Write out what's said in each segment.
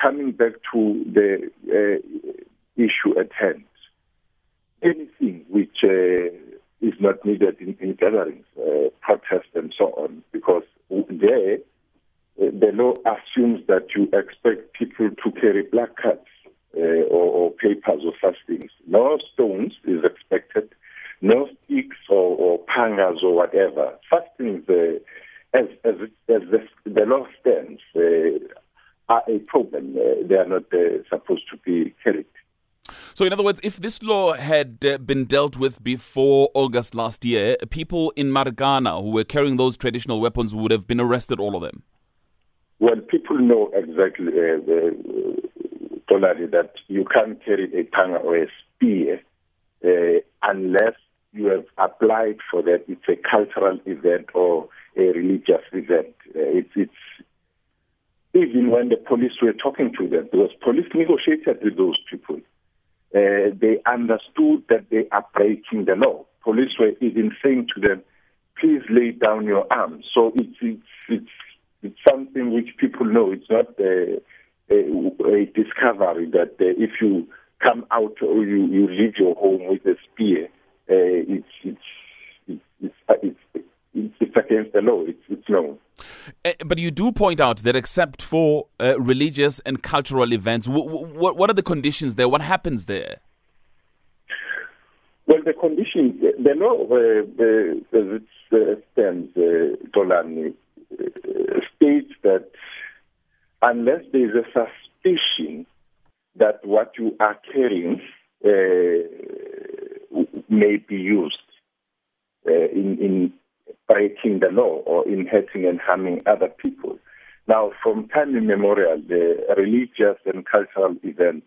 coming back to the issue at hand, anything which is not needed in gatherings, protests and so on, because there the law assumes that you expect people to carry placards or papers or such things. No stones is expected, no sticks or pangas or whatever. Such things, as the law stands, are a problem. They are not supposed to be carried. So in other words, if this law had been dealt with before August last year, people in Marikana who were carrying those traditional weapons would have been arrested, all of them? Well, people know exactly, Tolani, that you can't carry a panga or a spear unless you have applied for that. It's a cultural event or a religious event. It's even when the police were talking to them, because police negotiated with those people. They understood that they are breaking the law. Police were even saying to them, please lay down your arms. So it's something which people know. It's not a discovery that if you come out or you leave your home with a spear, it's against the law. It's known. But you do point out that except for religious and cultural events, what are the conditions there? What happens there? Well, the conditions, the law, as it stands, Tolani, states that unless there is a suspicion that what you are carrying may be used in breaking the law or in hurting and harming other people. Now, from time immemorial, the religious and cultural events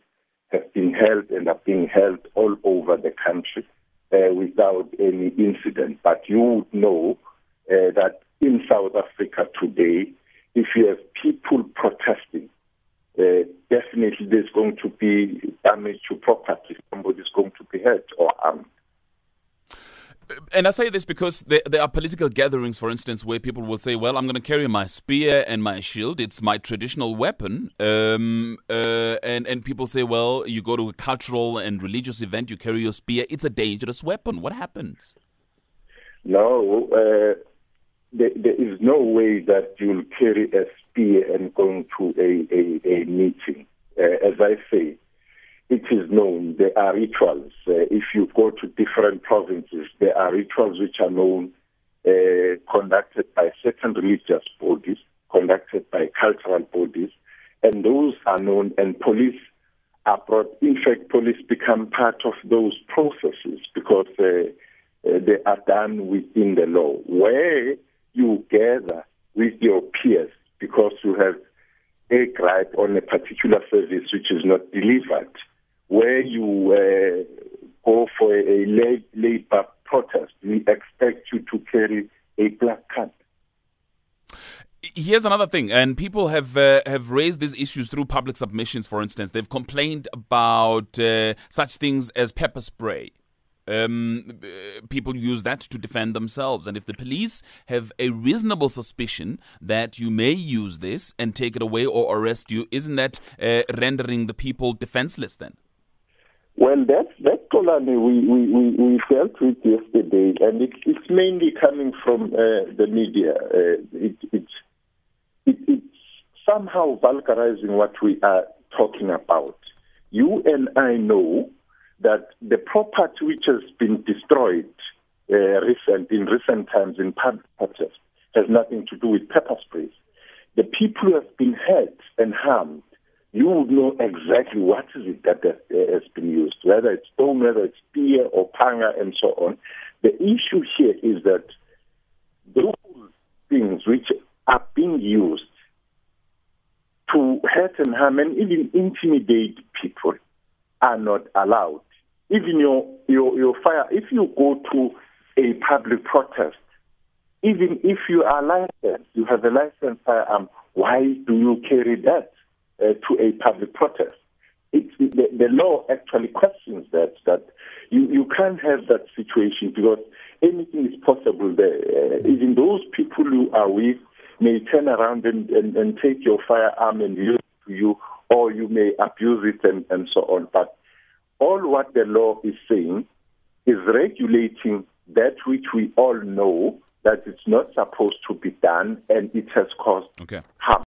have been held and are being held all over the country without any incident. But you would know that in South Africa today, if you have people protesting, definitely there's going to be damage to property. Somebody's going to be hurt or harmed. And I say this because there are political gatherings, for instance, where people will say, well, I'm going to carry my spear and my shield. It's my traditional weapon. And people say, well, you go to a cultural and religious event, you carry your spear. It's a dangerous weapon. What happens? No, there is no way that you'll carry a spear and go to a meeting. As I say, it is known. There are rituals. If you go to different provinces, there are rituals which are known, conducted by certain religious bodies, conducted by cultural bodies, and those are known, and police are brought. In fact, police become part of those processes because they are done within the law. Where you gather with your peers because you have a gripe on a particular service which is not delivered, where you go for a labor protest, we expect you to carry a black card. Here's another thing, and people have raised these issues through public submissions, for instance. They've complained about such things as pepper spray. People use that to defend themselves. And if the police have a reasonable suspicion that you may use this and take it away or arrest you, isn't that rendering the people defenseless then? Well, that's Tolani we dealt with yesterday, and it's mainly coming from the media. It's somehow vulgarizing what we are talking about. You and I know that the property which has been destroyed in recent times in public protests has nothing to do with pepper sprays. The people who have been hurt and harmed, you would know exactly what is it that has been used, whether it's stone, whether it's spear or panga and so on. The issue here is that those things which are being used to hurt and harm and even intimidate people are not allowed. Even your fire, if you go to a public protest, even if you are licensed, you have a licensed firearm, why do you carry that to a public protest? The law actually questions that you can't have that situation because anything is possible there. Even those people you are with may turn around and take your firearm and use it to you, or may abuse it and so on. But all what the law is saying is regulating that which we all know that it's not supposed to be done, and it has caused harm.